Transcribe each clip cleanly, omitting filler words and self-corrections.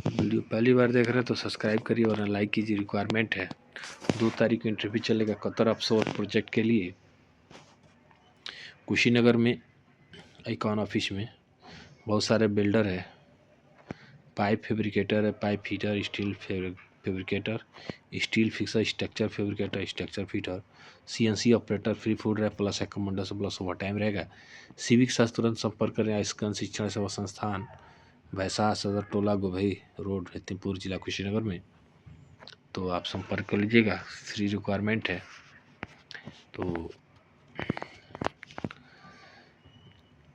Video पहली बार देख रहे हैं तो सब्सक्राइब करिए और लाइक कीजिए। रिक्वायरमेंट है 2 तारीख को इंटरव्यू चलेगा कतर ऑफशोर प्रोजेक्ट के लिए कुशीनगर में आइकॉन ऑफिस में। बहुत सारे बिल्डर है, पाइप फैब्रिकेटर है, pipe fitter, steel fabricator, steel fixer, structure fabricator, structure fitter, CNC operator, free food रहे plus accommodation plus overtime रहेगा। सिविक शास्त्र तुरंत संपर्क करें। आइस्कन शिक्षण सेवा संस्थान वैसा सदर टोला गोभई रोड रतिमपुर जिला कुशीनगर में। तो आप संपर्क कर लीजिएगा, फ्री रिक्वायरमेंट है। तो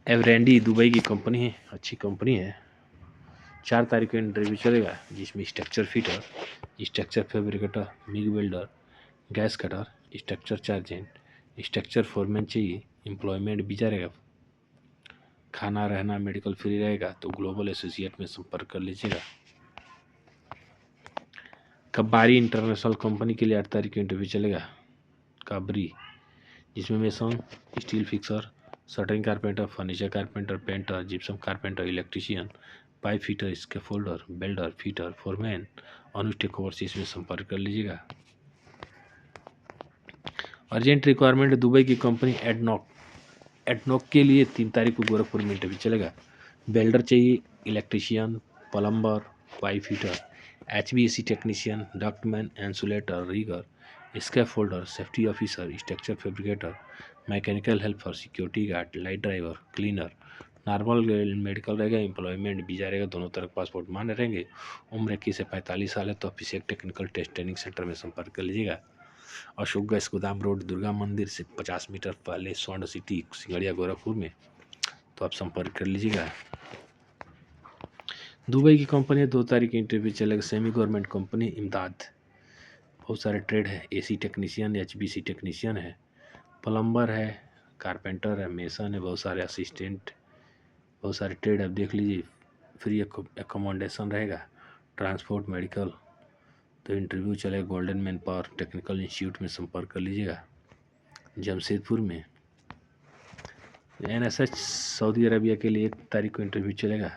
एवरेंडी दुबई की कंपनी है, अच्छी कंपनी है। 4 तारीख को इंटरव्यू चलेगा जिसमें structure fitter, structure fabricator, MIG welder, gas cutter, structure chargehand, structure foreman चाहिए। एम्प्लॉयमेंट वीजा रहेगा, खाना रहना मेडिकल फ्री रहेगा। तो ग्लोबल एसोसिएट में संपर्क कर लीजिएगा। कबारी इंटरनेशनल कंपनी के लिए 8 तारीख को इंटरव्यू चलेगा काबरी, जिसमें mason, steel fixer, shuttering carpenter, furniture carpenter, painter, gypsum carpenter, electrician, pipe fitter, scaffolder, welder, fitter, foreman, अनुष्ठेक ओवरसीज में संपर्क कर लीजिएगा। अर्जेंट रिक्वायरमेंट दुबई की कंपनी एडनॉक के लिए 3 तारीख को गोरखपुर में इंटरव्यू चलेगा। बेल्डर चाहिए, electrician, plumber, pipe fitter, HVAC technician, ductman, insulator, rigger, scaffolder, safety officer, structure fabricator, mechanical helper, security guard, light driver, cleaner. Normal medical रहेगा, एम्प्लॉयमेंट वीजा रहेगा, दोनों तरफ पासपोर्ट मान्य रहेंगे। उम्र 21 से 45 साल है तो office technical test training centre में संपर्क कर लीजिएगा। अशोक गैस गोदाम रोड दुर्गा मंदिर से 50 मीटर पहले स्वर्ण सिटी सिंगड़िया गोरखपुर में। तो आप संपर्क कर लीजिएगा। दुबई की कंपनी है, 2 तारीख की इंटरव्यू चलेगा। सेमी गवर्नमेंट कंपनी इमदाद, बहुत सारे ट्रेड है, AC टेक्नीशियन, HBC टेक्नीशियन है, प्लम्बर है, कारपेंटर है, मेसन है, बहुत सारे असिस्टेंट, बहुत सारे ट्रेड है। देख लीजिए, फ्री एकोमोडेशन रहेगा, ट्रांसपोर्ट, मेडिकल। तो इंटरव्यू चलेगा golden man power technical institute में संपर्क कर लीजिएगा जमशेदपुर में। NSH सऊदी अरबिया के लिए 1 तारीख को इंटरव्यू चलेगा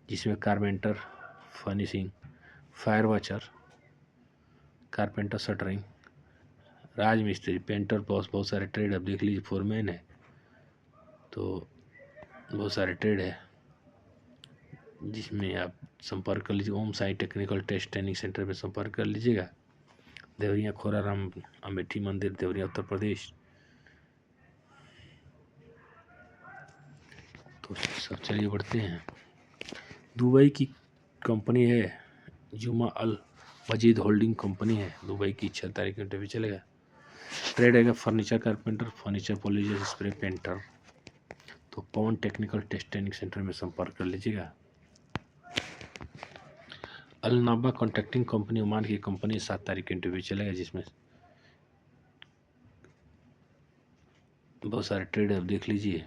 जिसमें carpenter, furnishing, fire watcher, carpenter, shuttering, राज मिस्त्री, पेंटर, बहुत सारे ट्रेड अब देख लीजिए। फोरमैन है, तो बहुत सारे ट्रेड है जिसमें आप संपर्क कर लीजिए। Om Sai technical test training centre में संपर्क कर लीजिएगा। देवरिया खोराराम अमेठी मंदिर, देवरिया उत्तर प्रदेश। तो सब चलिए बढ़ते हैं। दुबई की कंपनी है जुमा अल मजीद होल्डिंग कंपनी है, दुबई की 6 तारीख को इंटरव्यू चलेगा। ट्रेड है furniture carpenter, furniture polish, spray painter. तो पवन टेक्निकल टेस्ट ट्रेनिंग सेंटर में संपर्क कर लीजिएगा। अल नाबा कॉन्ट्रैक्टिंग कंपनी ओमान की कंपनी 7 तारीख को इंटरव्यू चलेगा जिसमें बहुत सारे ट्रेड है, देख लीजिए।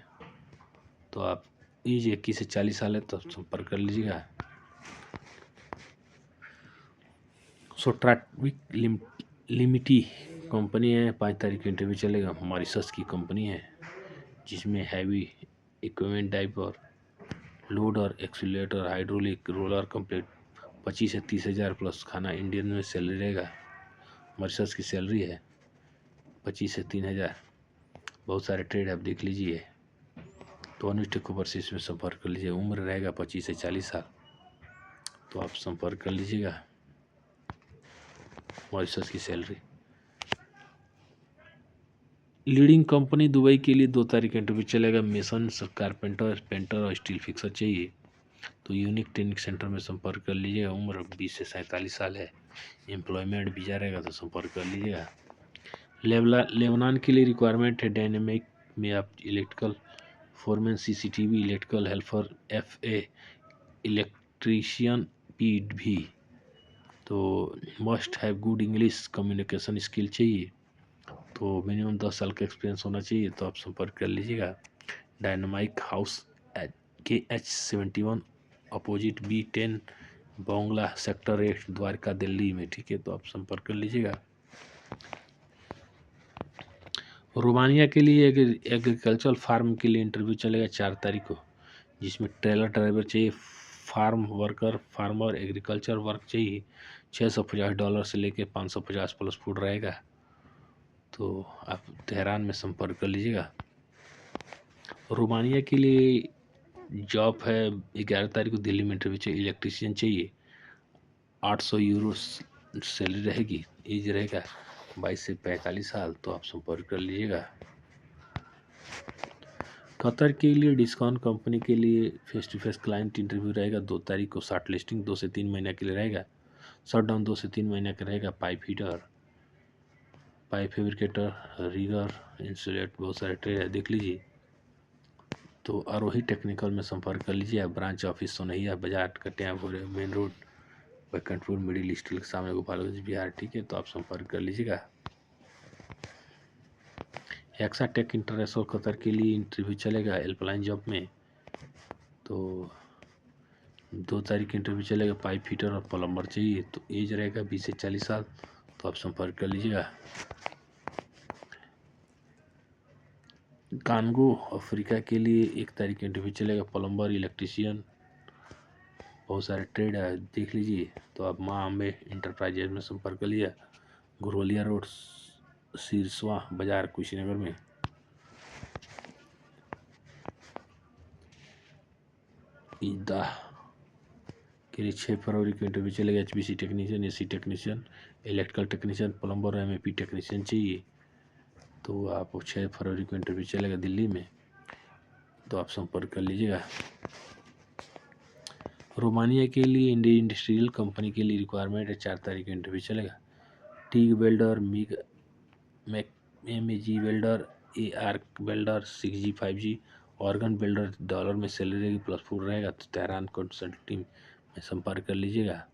तो आप एज 21 से 40 साल है तो संपर्क कर लीजिएगा। सोट्राविक लिमिटी कंपनी है, 5 तारीख को इंटरव्यू चलेगा। मॉरिशस की कंपनी है जिसमें heavy equipment, diaper, loader, accelerator, hydraulic, roller complete. 25 से 30 हज़ार प्लस खाना इंडियन में सैलरी रहेगा। मॉरिशस की सैलरी है 25 से 3 हज़ार। बहुत सारे ट्रेड आप देख लीजिए। तो अनुष्ठेक ओवरसीज में संपर्क कर लीजिए। उम्र रहेगा 25 से 40 साल। तो आप संपर्क कर लीजिएगा। मॉरिशस की सैलरी। लीडिंग कंपनी दुबई के लिए 2 तारीख इंटरव्यू चलेगा। मेसन, कारपेंटर, पेंटर और स्टील फिक्सर चाहिए। तो यूनिक ट्रेनिंग सेंटर में संपर्क कर लीजिएगा। उम्र 20 से 47 साल है। एम्प्लॉयमेंट वीजा रहेगा तो संपर्क कर लीजिएगा। लेबनान के लिए रिक्वायरमेंट है डायनेमिक में आप electrical foreman, CCTV, electrical helper, FA, electrician, PV। तो must have good English communication skill चाहिए। तो मिनिमम 10 साल का एक्सपीरियंस होना चाहिए। तो आप संपर्क कर लीजिएगा। Dynamic house KH71 opposite B10 bungalow sector 8 Dwarka Delhi में। ठीक है, तो आप संपर्क कर लीजिएगा। रोमानिया के लिए एग्रीकल्चरल फार्म के लिए इंटरव्यू चलेगा 4 तारीख को जिसमें ट्रेलर ड्राइवर चाहिए, फार्मर एग्रीकल्चर वर्क चाहिए, $650 से लेके 550 प्लस फुट रहेगा। तो आप तेहरान में संपर्क कर लीजिएगा। रोमानिया के लिए जॉब है, 11 तारीख को दिल्ली में इंटरव्यू चाहिए, इलेक्ट्रीशियन चाहिए, €800 सैलरी रहेगी, एज रहेगा 22 से 45 साल। तो आप संपर्क कर लीजिएगा। कतर के लिए डिस्काउंट कंपनी के लिए face to face client interview रहेगा 2 तारीख को। शॉर्ट लिस्टिंग 2 से 3 महीने के लिए रहेगा। शट डाउन 2 से 3 महीने का रहेगा। Pipe heater, pipe fabricator, rigger, insulate, बहुत सारे ट्रेड है, देख लीजिए। तो आरोही टेक्निकल में संपर्क कर लीजिए। Branch office Sonahiya Bazar Katiyapur main road Baikunthpur middle steel के सामने गोपालगंज बिहार। ठीक है, तो आप संपर्क कर लीजिएगा। एक्सा टेक इंटरनेशनल कतर के लिए इंटरव्यू चलेगा हेल्पलाइन जॉब में। तो 2 तारीख इंटरव्यू चलेगा। पाइप फिटर और प्लम्बर चाहिए, तो एज रहेगा 20 से 40 साल। तो आप संपर्क कर लीजिएगा। कांगो अफ्रीका के लिए 1 तारीख इंटरव्यू चलेगा। प्लम्बर, इलेक्ट्रीशियन, बहुत सारे ट्रेड है, देख लीजिए। तो आप माँ अम्बे इंटरप्राइजेज में संपर्क कर लिया, घुरोलिया रोड, सिरसवा बाजार, कुशीनगर में। ईदा के लिए 6 फरवरी को इंटरव्यू चलेगा। HPC technician, AC technician, electrical technician, plumber, MEP technician चाहिए। तो आप 6 फरवरी को इंटरव्यू चलेगा दिल्ली में। तो आप संपर्क कर लीजिएगा। रोमानिया के लिए इंडस्ट्रियल कंपनी के लिए रिक्वायरमेंट है। 4 तारीख को इंटरव्यू चलेगा। TIG welder, MEG welder, ARC welder, 6G 5G, organ welder, dollar में सैलरी रहेगी, प्लस फूड रहेगा। तो तेहरान कंसल्टिंग में संपर्क कर लीजिएगा।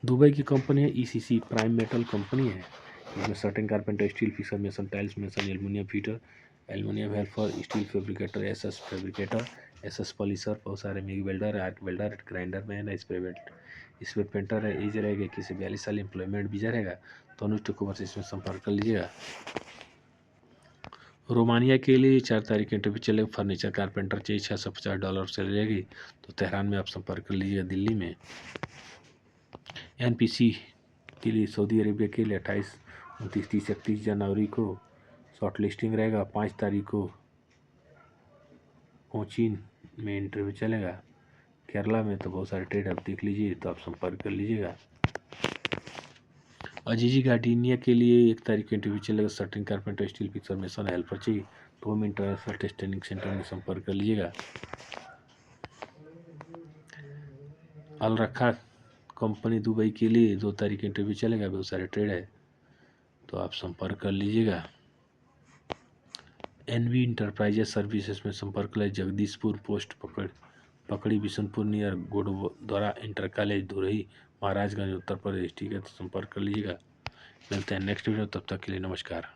दुबई की कंपनी है ECC प्राइम मेटल कंपनी है। इसमें certain carpenter, steel fixer, mason, tiles mason, aluminium fitter, aluminium helper, steel fabricator, SS fabricator, SS polisher, बहुत सारे MiG welder, arc welder, grinder man, spray painter है। As रहेगा 21 से 42 साल। Employment visa रहेगा। तो अनुष्ठ कुमार से इसमें संपर्क कर लीजिएगा। रोमानिया के लिए 4 तारीख इंटरव्यू चलेगा। फर्नीचर कारपेंटर चाहिए, $650 सैलरी रहेगी। तो तेहरान में आप संपर्क कर लीजिएगा दिल्ली में। NPC के लिए सऊदी अरेबिया के लिए 28, 29, 30, 31 जनवरी को शॉर्ट लिस्टिंग रहेगा। 5 तारीख को कोचीन में इंटरव्यू चलेगा। केरला में तो बहुत सारे ट्रेड आप देख लीजिए। तो आप संपर्क कर लीजिएगा। अजीजी गार्डिनिया के लिए 1 तारीख को इंटरव्यू चलेगा। Certain carpenter, steel fixer, mason, helper चाहिए। तो हम इंटरनेशनल टेस्ट ट्रेनिंग सेंटर में संपर्क कर लीजिएगा। अल रखा कंपनी दुबई के लिए 2 तारीख इंटरव्यू चलेगा। बहुत सारे ट्रेड है, तो आप संपर्क कर लीजिएगा। NV इंटरप्राइजेस सर्विसेज में संपर्क करें। Jagdishpur post Pakdi Bishanpur near Gurudwara inter college Dhurahi, Maharajganj, Uttar Pradesh. ठीक है, तो संपर्क कर लीजिएगा। मिलते हैं नेक्स्ट वीडियो, तब तक के लिए नमस्कार।